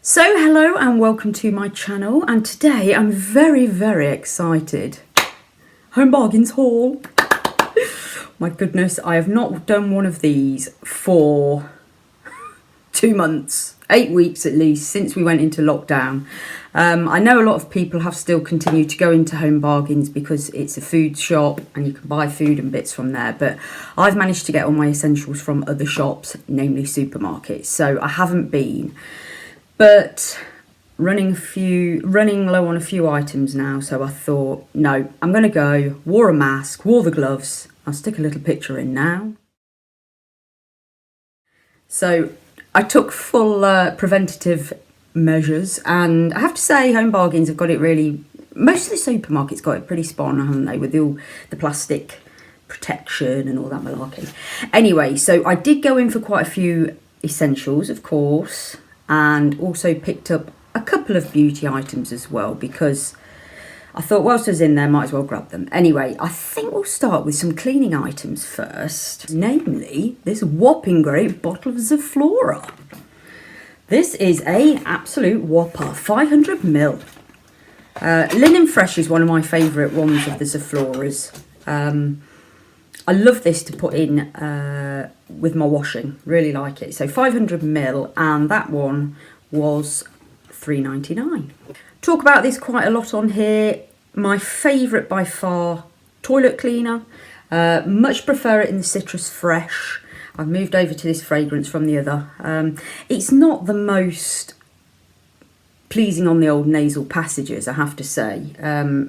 So hello and welcome to my channel, and today I'm very excited. Home Bargains haul. My goodness, I have not done one of these for 2 months, 8 weeks at least, since we went into lockdown. I know a lot of people have still continued to go into Home Bargains because it's a food shop and you can buy food and bits from there, but I've managed to get all my essentials from other shops, namely supermarkets, so I haven't been. But running low on a few items now, so I thought, no, I'm going to go. Wore a mask, wore the gloves. I'll stick a little picture in now. So I took full preventative measures, and I have to say Home Bargains have got it really, most of the supermarkets got it pretty spot on, haven't they, with all the plastic protection and all that malarkey. Anyway, so I did go in for quite a few essentials, of course, and also picked up a couple of beauty items as well, because I thought whilst I was in there, might as well grab them. Anyway, I think we'll start with some cleaning items first, namely this whopping great bottle of Zaflora. This is an absolute whopper, 500ml. Linen Fresh is one of my favourite ones of the Zafloras. I love this to put in with my washing, really like it. So 500ml, and that one was $3.99. Talk about this quite a lot on here. My favourite by far, toilet cleaner. Much prefer it in the Citrus Fresh. I've moved over to this fragrance from the other. It's not the most pleasing on the old nasal passages, I have to say.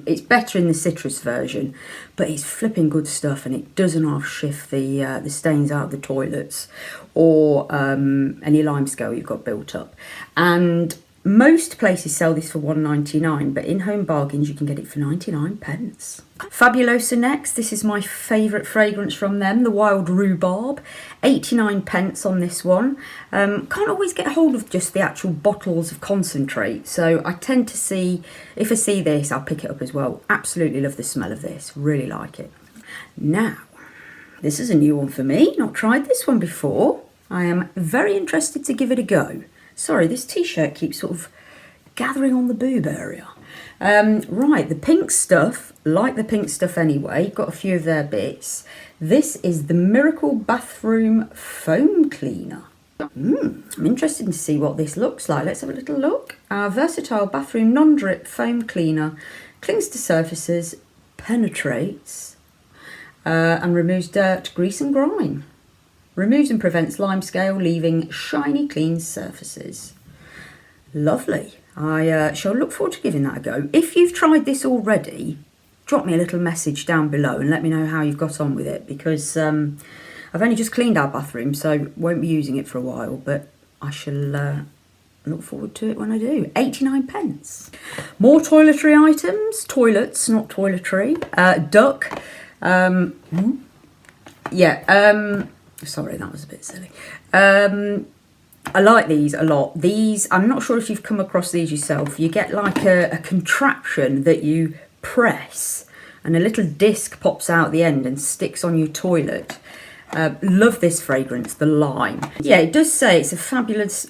It's better in the citrus version, but it's flipping good stuff, and it doesn't half shift the stains out of the toilets or any limescale you've got built up. And most places sell this for $1.99, but in Home Bargains you can get it for 99p. Fabulosa next. This is my favourite fragrance from them, the Wild Rhubarb. 89p on this one. Can't always get hold of just the actual bottles of concentrate, so I tend to see, if I see this, I'll pick it up as well. Absolutely love the smell of this, really like it. Now, this is a new one for me, not tried this one before. I am very interested to give it a go. Sorry, this t-shirt keeps sort of gathering on the boob area. Right, the pink stuff, like the pink stuff anyway, got a few of their bits. This is the Miracle Bathroom Foam Cleaner. I'm interested to see what this looks like. Let's have a little look. Our versatile bathroom non-drip foam cleaner clings to surfaces, penetrates, and removes dirt, grease and grime. Removes and prevents limescale, leaving shiny, clean surfaces. Lovely. I shall look forward to giving that a go. If you've tried this already, drop me a little message down below and let me know how you've got on with it, because I've only just cleaned our bathroom, so won't be using it for a while, but I shall look forward to it when I do. 89p. More toiletry items. Toilets, not toiletry. Duck. Sorry, that was a bit silly. I like these a lot. These, I'm not sure if you've come across these yourself. You get like a contraption that you press and a little disc pops out the end and sticks on your toilet. Love this fragrance, the lime. Yeah, it does say it's a fabulous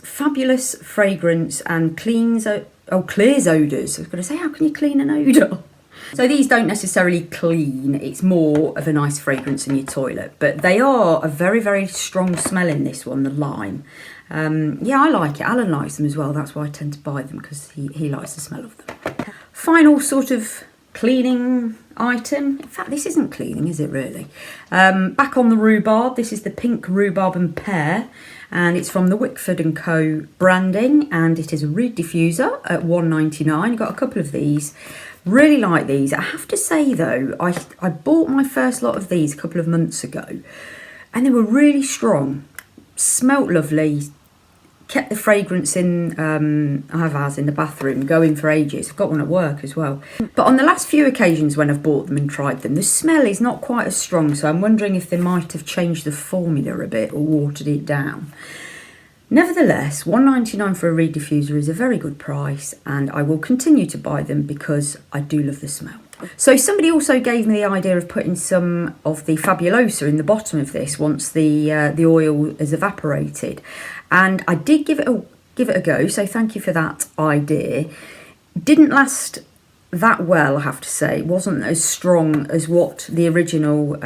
fragrance and clears odours. I was going to say, how can you clean an odour? So these don't necessarily clean, it's more of a nice fragrance in your toilet, but they are a very strong smell in this one, the lime. Yeah, I like it. Alan likes them as well, that's why I tend to buy them, because he likes the smell of them. Final sort of cleaning item. In fact, this isn't cleaning, is it really? Back on the rhubarb. This is the pink rhubarb and pear, and it's from the Wickford & Co branding, and it is a reed diffuser at $1.99. Got a couple of these. Really like these. I have to say though, I bought my first lot of these a couple of months ago, and they were really strong. Smelt lovely. Kept the fragrance in, I have ours in the bathroom, going for ages. I've got one at work as well. But on the last few occasions when I've bought them and tried them, the smell is not quite as strong, so I'm wondering if they might have changed the formula a bit or watered it down. Nevertheless, $1.99 for a reed diffuser is a very good price, and I will continue to buy them because I do love the smell. So somebody also gave me the idea of putting some of the Fabulosa in the bottom of this once the oil has evaporated, and I did give it give it a go. So thank you for that idea. Didn't last that well, I have to say. It wasn't as strong as what the original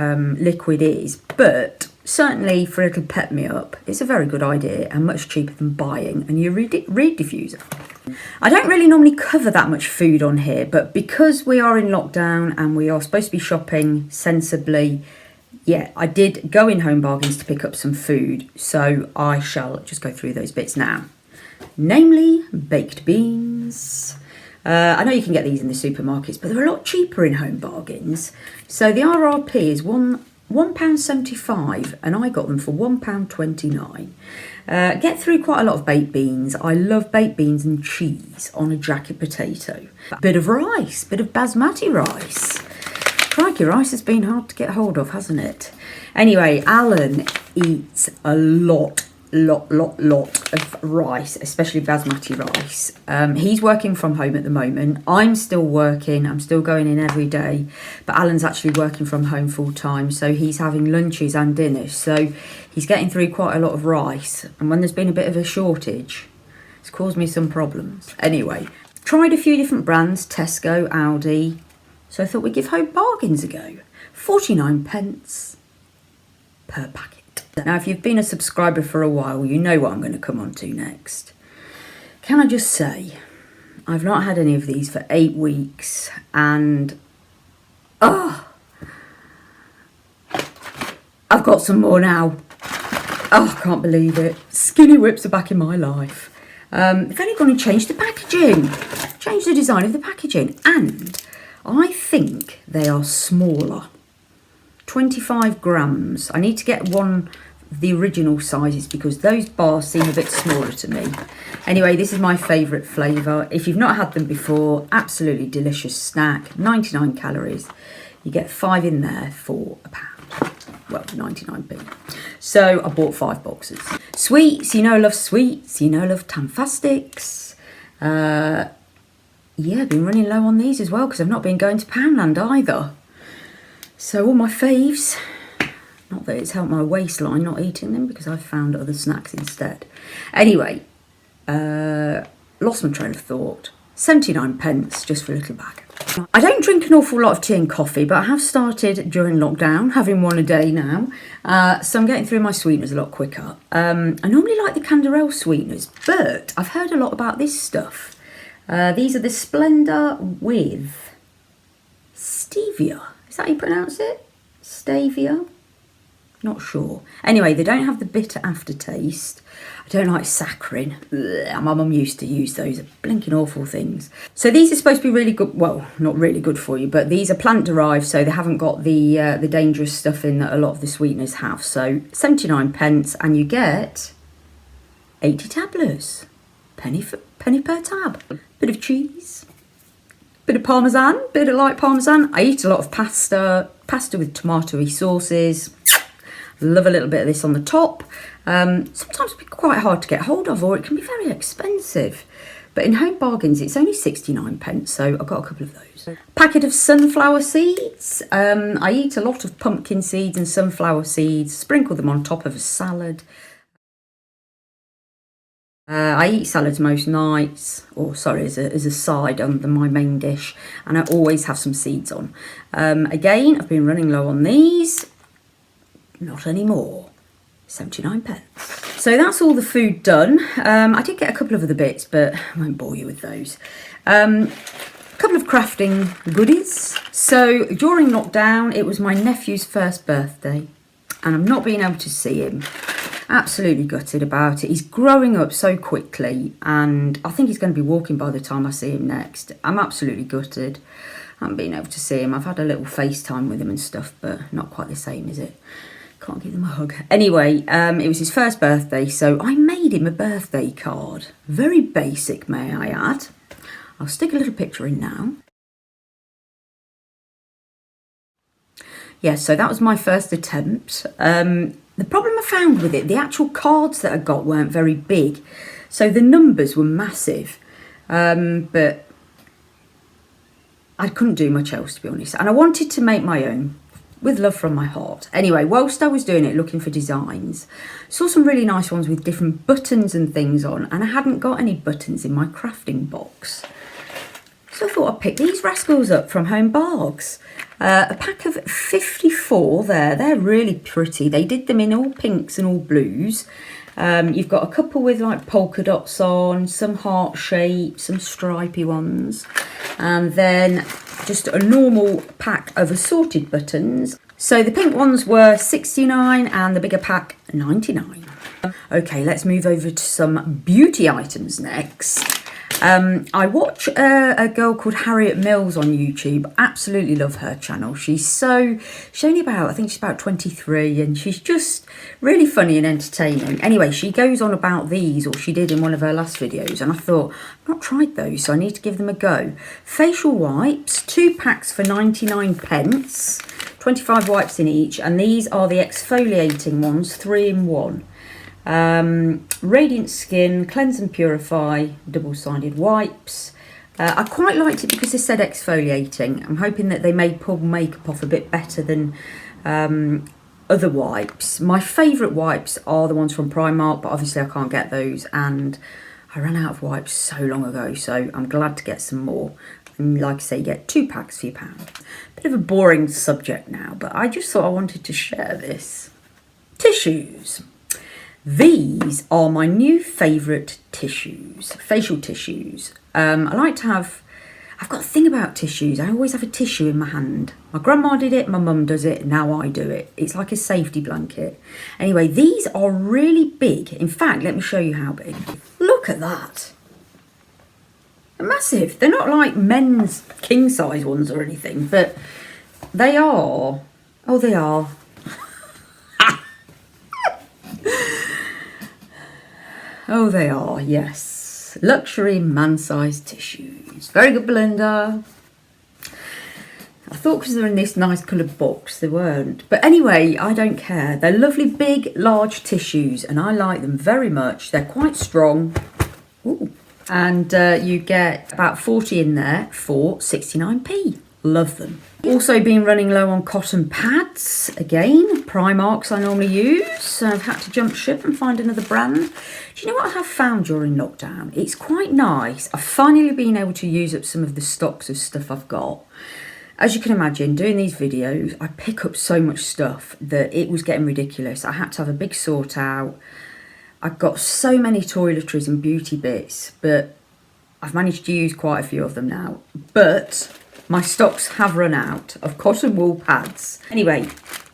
liquid is, but certainly for a little pep me up, it's a very good idea and much cheaper than buying a new reed diffuser. I don't really normally cover that much food on here, but because we are in lockdown and we are supposed to be shopping sensibly, yeah, I did go in Home Bargains to pick up some food, so I shall just go through those bits now. Namely, baked beans. I know you can get these in the supermarkets, but they're a lot cheaper in Home Bargains. So the RRP is £1.75 and I got them for £1.29. Get through quite a lot of baked beans. I love baked beans and cheese on a jacket potato. Bit of rice, bit of basmati rice. Crikey, rice has been hard to get hold of, hasn't it? Anyway, Alan eats a lot of rice, especially basmati rice. He's working from home at the moment. I'm still working. I'm still going in every day. But Alan's actually working from home full time. So he's having lunches and dinners. So he's getting through quite a lot of rice. And when there's been a bit of a shortage, it's caused me some problems. Anyway, tried a few different brands, Tesco, Aldi. So I thought we'd give Home Bargains a go. 49p per packet. Now, if you've been a subscriber for a while, you know what I'm going to come on to next. Can I just say, I've not had any of these for 8 weeks, and I've got some more now. I can't believe it. Skinny whips are back in my life. If only gone and changed the packaging, changed the design of the packaging, and I think they are smaller. 25 grams. I need to get one of the original sizes because those bars seem a bit smaller to me. Anyway, this is my favourite flavour. If you've not had them before, absolutely delicious snack. 99 calories. You get 5 in there for £1. Well, 99p. So I bought 5 boxes. Sweets, you know I love sweets. You know I love Tamfastics. Yeah, I've been running low on these as well because I've not been going to Poundland either. So all my faves, not that it's helped my waistline not eating them because I've found other snacks instead. Anyway, lost my train of thought. 79p just for a little bag. I don't drink an awful lot of tea and coffee, but I have started during lockdown, having one a day now. So I'm getting through my sweeteners a lot quicker. I normally like the Canderel sweeteners, but I've heard a lot about this stuff. These are the Splendor with stevia. Is that how you pronounce it? Stevia? Not sure. Anyway, they don't have the bitter aftertaste. I don't like saccharin. Ugh, my mum used to use those. They're blinking awful things. So these are supposed to be really good. Well, not really good for you, but these are plant derived, so they haven't got the dangerous stuff in that a lot of the sweeteners have. So 79p, and you get 80 tablets. Penny per tab. Bit of cheese. Bit of parmesan, bit of light parmesan. I eat a lot of pasta with tomatoey sauces. Love a little bit of this on the top. Sometimes it's quite hard to get hold of, or it can be very expensive. But in Home Bargains, it's only 69p, so I've got a couple of those. Packet of sunflower seeds. I eat a lot of pumpkin seeds and sunflower seeds. Sprinkle them on top of a salad. I eat salads most nights, or sorry, as a side on my main dish, and I always have some seeds on. Again, I've been running low on these. Not anymore. 79p. So that's all the food done. I did get a couple of other bits, but I won't bore you with those. A couple of crafting goodies. So during lockdown, it was my nephew's first birthday, and I'm not being able to see him. Absolutely gutted about it. He's growing up so quickly, and I think he's going to be walking by the time I see him next. I'm absolutely gutted. I haven't been able to see him. I've had a little FaceTime with him and stuff, but not quite the same, is it? Can't give him a hug. Anyway, it was his first birthday, so I made him a birthday card. Very basic, may I add. I'll stick a little picture in now. Yeah, so that was my first attempt. The problem I found with it, the actual cards that I got weren't very big. So the numbers were massive. But I couldn't do much else, to be honest. And I wanted to make my own with love from my heart. Anyway, whilst I was doing it, looking for designs, saw some really nice ones with different buttons and things on, and I hadn't got any buttons in my crafting box. So I thought I'd pick these rascals up from Home Bargains. A pack of 54 there. They're really pretty. They did them in all pinks and all blues. You've got a couple with like polka dots on, some heart shapes, some stripy ones, and then just a normal pack of assorted buttons. So the pink ones were 69 and the bigger pack 99. Okay, let's move over to some beauty items next. I watch a girl called Harriet Mills on YouTube. Absolutely love her channel. She's only about, I think she's about 23, and she's just really funny and entertaining. Anyway, she goes on about these, or she did in one of her last videos, and I thought, I've not tried those, so I need to give them a go. Facial wipes, 2 packs for 99 pence, 25 wipes in each, and these are the exfoliating ones, 3 in 1. Radiant Skin Cleanse and Purify double-sided wipes. I quite liked it because they said exfoliating. I'm hoping that they may pull makeup off a bit better than other wipes. My favourite wipes are the ones from Primark, but obviously I can't get those, and I ran out of wipes so long ago, so I'm glad to get some more. And like I say, you get 2 packs for £1. Bit of a boring subject now, but I just thought I wanted to share this. Tissues. These are my new favourite tissues, facial tissues. I like to have, I've got a thing about tissues. I always have a tissue in my hand. My grandma did it, my mum does it, now I do it. It's like a safety blanket. Anyway, these are really big. In fact, let me show you how big. Look at that. They're massive. They're not like men's king size ones or anything, but they are. Oh, they are. Oh, they are, yes. Luxury man-sized tissues. Very good, Belinda. I thought because they're in this nice coloured box, they weren't. But anyway, I don't care. They're lovely, big, large tissues, and I like them very much. They're quite strong. Ooh. And you get about 40 in there for 69p. Love them. Also been running low on cotton pads. Again, Primark's I normally use. So I've had to jump ship and find another brand. Do you know what I have found during lockdown? It's quite nice. I've finally been able to use up some of the stocks of stuff I've got. As you can imagine, doing these videos, I pick up so much stuff that it was getting ridiculous. I had to have a big sort out. I've got so many toiletries and beauty bits, but I've managed to use quite a few of them now. But my stocks have run out of cotton wool pads. Anyway,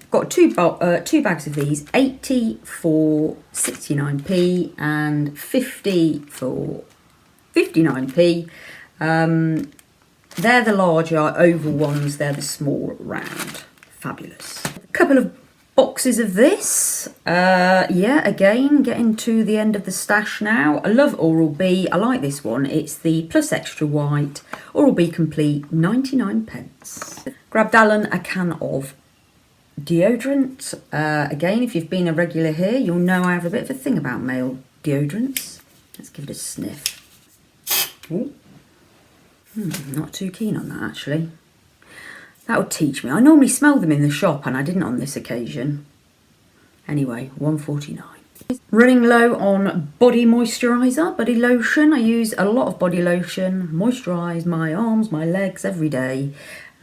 got two bags of these, 80 for 69p and 50 for 59p. They're the larger oval ones, they're the small round. Fabulous. A couple of boxes of this. Yeah, again, getting to the end of the stash now. I love Oral-B. I like this one. It's the Plus Extra White Oral-B Complete, 99 pence. Grabbed Alan a can of deodorant. Again, if you've been a regular here, you'll know I have a bit of a thing about male deodorants. Let's give it a sniff. Ooh. Not too keen on that, actually. That would teach me. I normally smell them in the shop, and I didn't on this occasion. Anyway, £1.49. Running low on body moisturiser, body lotion. I use a lot of body lotion, moisturise my arms, my legs every day.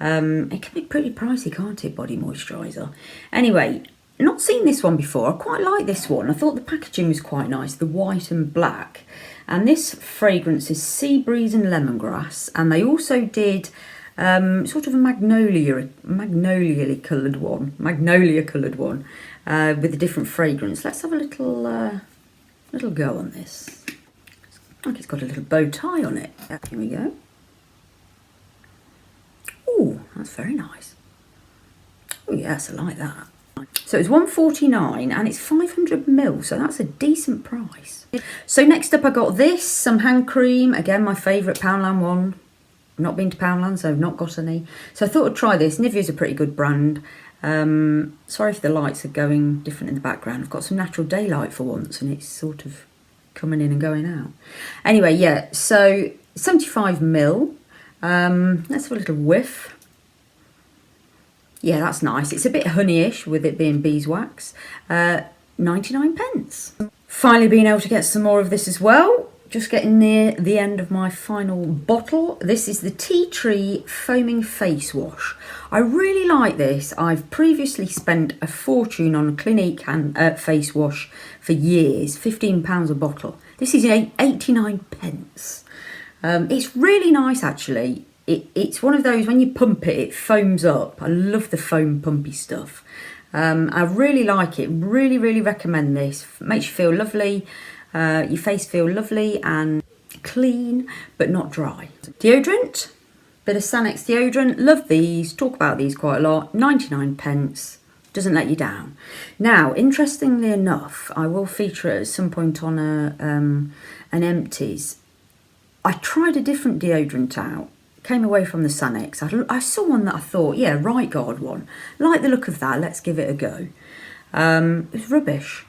It can be pretty pricey, can't it, body moisturiser? Anyway, not seen this one before. I quite like this one. I thought the packaging was quite nice, the white and black. And this fragrance is Sea Breeze and Lemongrass. And they also did sort of a magnolia coloured one with a different fragrance. Let's have a little go on this. I think it's got a little bow tie on it. Here we go. Oh, that's very nice. Oh yes, I like that. So it's £1.49 and it's 500ml, so that's a decent price. So next up I got this, some hand cream, again my favourite Poundland one. I've not been to Poundland, so I've not got any. So I thought I'd try this. Nivea's a pretty good brand. Sorry if the lights are going different in the background. I've got some natural daylight for once and it's sort of coming in and going out. Anyway, yeah, so 75ml. Let's have a little whiff. Yeah, that's nice. It's a bit honeyish with it being beeswax. 99p. Finally being able to get some more of this as well. Just getting near the end of my final bottle. This is the Tea Tree Foaming Face Wash. I really like this. I've previously spent a fortune on Clinique face wash for years, £15 a bottle. This is 89p. It's really nice actually. It's one of those, when you pump it, it foams up. I love the foam pumpy stuff. I really like it. Really, really recommend this. Makes you feel lovely. Your face feel lovely and clean, but not dry. Deodorant. Bit of Sanex deodorant. Love these. Talk about these quite a lot. 99p. Doesn't let you down. Now, interestingly enough, I will feature it at some point on an empties. I tried a different deodorant out. Came away from the Sanex. I saw one that I thought, yeah, Right Guard one. Like the look of that. Let's give it a go. It was rubbish.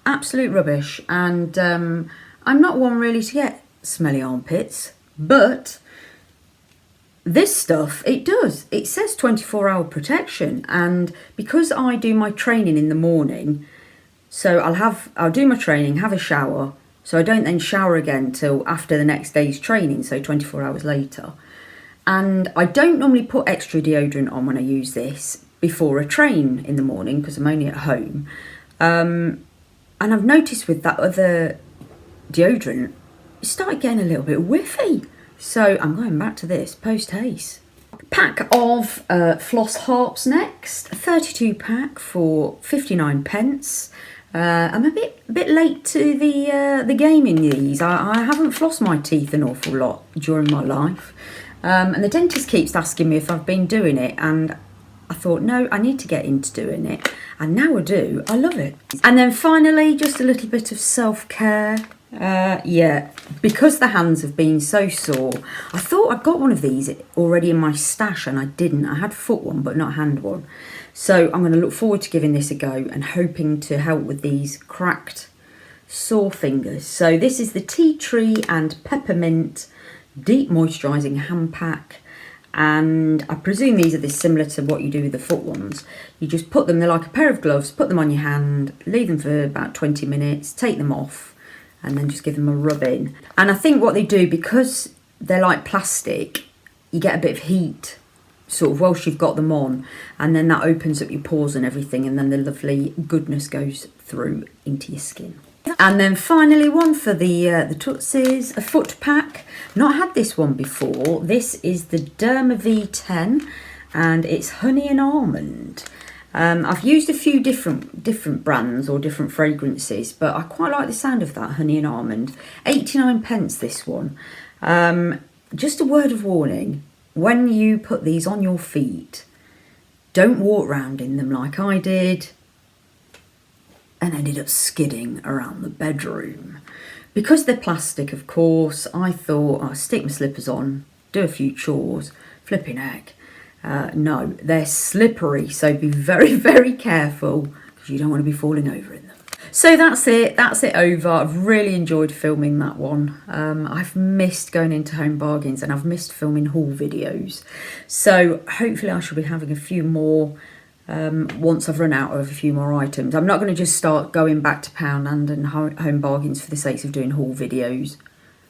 Absolute rubbish. And I'm not one really to get smelly armpits, but this stuff, it does. It says 24-hour protection, and because I do my training in the morning, so I'll do my training, have a shower, so I don't then shower again till after the next day's training, so 24 hours later. And I don't normally put extra deodorant on when I use this before a train in the morning because I'm only at home. And I've noticed with that other deodorant, it started getting a little bit whiffy. So I'm going back to this post-haste. Pack of floss harps next. A 32 pack for 59p. I'm a bit late to the game in these. I haven't flossed my teeth an awful lot during my life. And the dentist keeps asking me if I've been doing it, and I thought, no, I need to get into doing it. And now I do. I love it. And then finally, just a little bit of self-care. Yeah, because the hands have been so sore, I thought I'd got one of these already in my stash and I didn't. I had foot one but not hand one. So I'm going to look forward to giving this a go and hoping to help with these cracked sore fingers. So this is the Tea Tree and Peppermint Deep Moisturising Hand Pack. And I presume these are similar to what you do with the foot ones. You just put them, they're like a pair of gloves, put them on your hand, leave them for about 20 minutes, take them off, and then just give them a rub in. And I think what they do, because they're like plastic, you get a bit of heat sort of whilst you've got them on, and then that opens up your pores and everything, and then the lovely goodness goes through into your skin. And then finally, one for the tootsies, a foot pack. Not had this one before. This is the Derma V10 and it's honey and almond. I've used a few different brands or different fragrances, but I quite like the sound of that honey and almond. 89p this one. Just a word of warning, when you put these on your feet, don't walk around in them like I did and ended up skidding around the bedroom. Because they're plastic, of course, I thought I'll stick my slippers on, do a few chores, flipping heck. No, they're slippery, so be very, very careful because you don't want to be falling over in them. So that's it over. I've really enjoyed filming that one. I've missed going into Home Bargains and I've missed filming haul videos. So hopefully I shall be having a few more once I've run out of a few more items. I'm not going to just start going back to Poundland and Home Bargains for the sake of doing haul videos.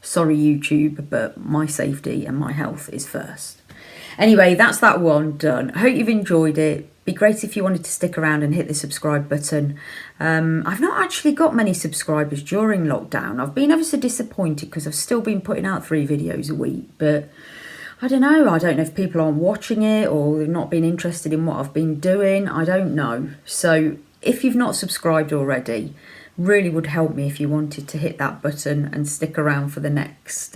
Sorry YouTube, but my safety and my health is first. Anyway, that's that one done. I hope you've enjoyed it. Be great if you wanted to stick around and hit the subscribe button. I've not actually got many subscribers during lockdown. I've been ever so disappointed because I've still been putting out 3 videos a week, but I don't know if people aren't watching it or they've not been interested in what I've been doing. I don't know. So if you've not subscribed already, really would help me if you wanted to hit that button and stick around for the next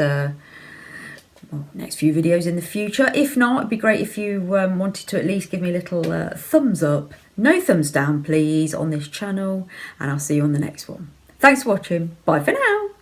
few videos in the future. If not, it'd be great if you wanted to at least give me a little thumbs up. No thumbs down, please, on this channel. And I'll see you on the next one. Thanks for watching. Bye for now.